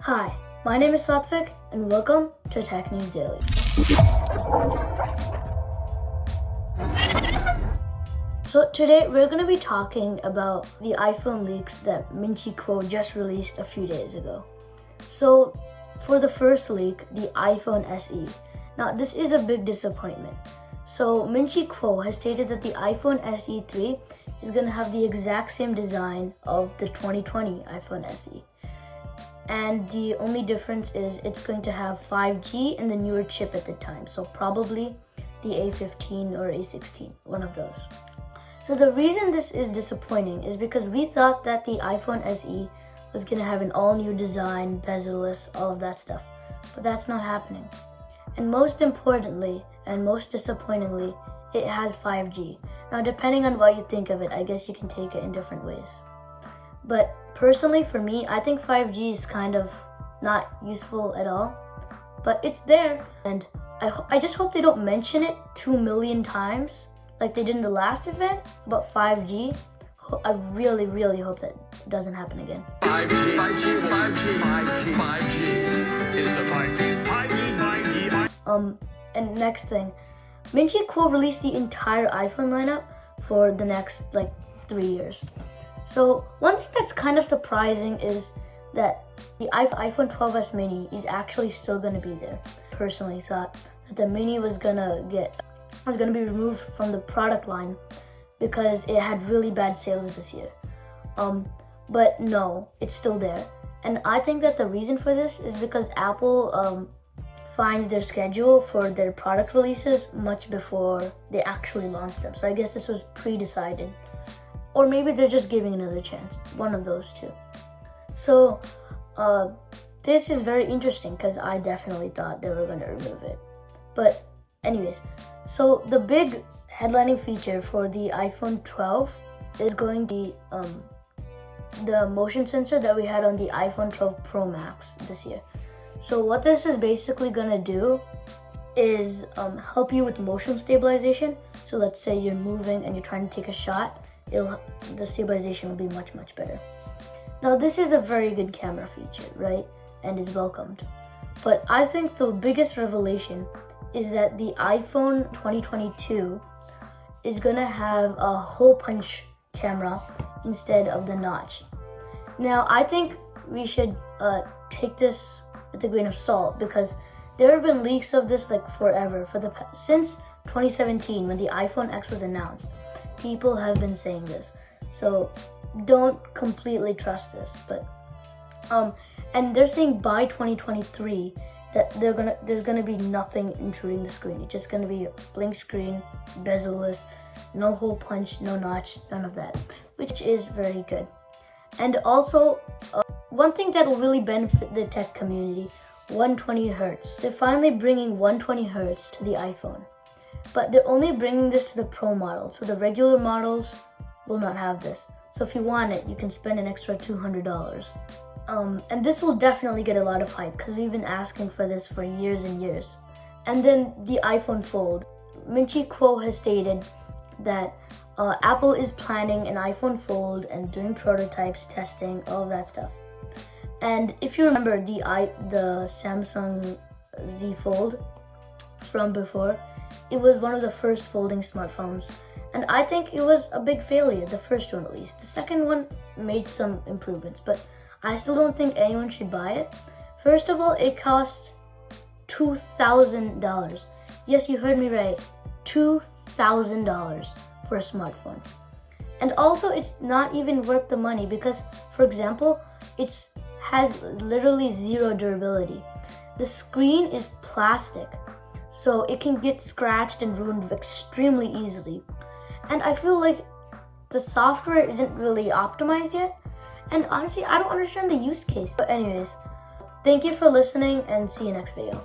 Hi, my name is Satvik and welcome to Tech News Daily. So today we're going to be talking about the iPhone leaks that Ming-Chi Kuo just released a few days ago. So for the first leak, the iPhone SE. Now this is a big disappointment. So Ming-Chi Kuo has stated that the iPhone SE 3 is going to have the exact same design of the 2020 iPhone SE. And the only difference is it's going to have 5G and the newer chip at the time. So probably the A15 or A16, one of those. So the reason this is disappointing is because we thought that the iPhone SE was going to have an all-new design, bezel-less, all of that stuff. But that's not happening. And most importantly, and most disappointingly, it has 5G. Now, depending on what you think of it, I guess you can take it in different ways. But personally, for me, I think 5G is kind of not useful at all. But it's there, and I just hope they don't mention it 2 million times like they did in the last event about 5G. I really, really hope that doesn't happen again. 5G, 5G, 5G, 5G, 5G is the 5G, 5G, 5G. And next thing, Ming-Chi Kuo released the entire iPhone lineup for the next 3 years. So one thing that's kind of surprising is that the iPhone 12s mini is actually still going to be there. Personally thought that the mini was going to be removed from the product line because it had really bad sales this year. But no, it's still there. And I think that the reason for this is because Apple finds their schedule for their product releases much before they actually launch them. So I guess this was pre-decided. Or maybe they're just giving another chance. One of those two. So this is very interesting because I definitely thought they were going to remove it. But anyways, so the big headlining feature for the iPhone 12 is going to be the motion sensor that we had on the iPhone 12 Pro Max this year. So what this is basically going to do is help you with motion stabilization. So let's say you're moving and you're trying to take a shot, the stabilization will be much, much better. Now this is a very good camera feature, right? And is welcomed. But I think the biggest revelation is that the iPhone 2022 is gonna have a hole punch camera instead of the notch. Now I think we should take this with a grain of salt because there have been leaks of this forever. Since 2017 when the iPhone X was announced, people have been saying this. So don't completely trust this. But and they're saying by 2023 that there's gonna be nothing intruding the screen. It's just gonna be a blank screen, bezel-less, no hole punch, no notch, none of that, which is very good. And also, one thing that will really benefit the tech community, 120 Hertz. They're finally bringing 120 Hertz to the iPhone, but they're only bringing this to the Pro model. So the regular models will not have this. So if you want it, you can spend an extra $200. And this will definitely get a lot of hype because we've been asking for this for years and years. And then the iPhone Fold. Ming-Chi Kuo has stated that Apple is planning an iPhone Fold and doing prototypes, testing, all of that stuff. And if you remember the Samsung Z Fold from before, it was one of the first folding smartphones. And I think it was a big failure, the first one at least. The second one made some improvements, but I still don't think anyone should buy it. First of all, it costs $2,000. Yes, you heard me right. $2,000 for a smartphone. And also, it's not even worth the money because, for example, it has literally zero durability. The screen is plastic, so it can get scratched and ruined extremely easily. And I feel like the software isn't really optimized yet. And honestly, I don't understand the use case. But anyways, thank you for listening and see you next video.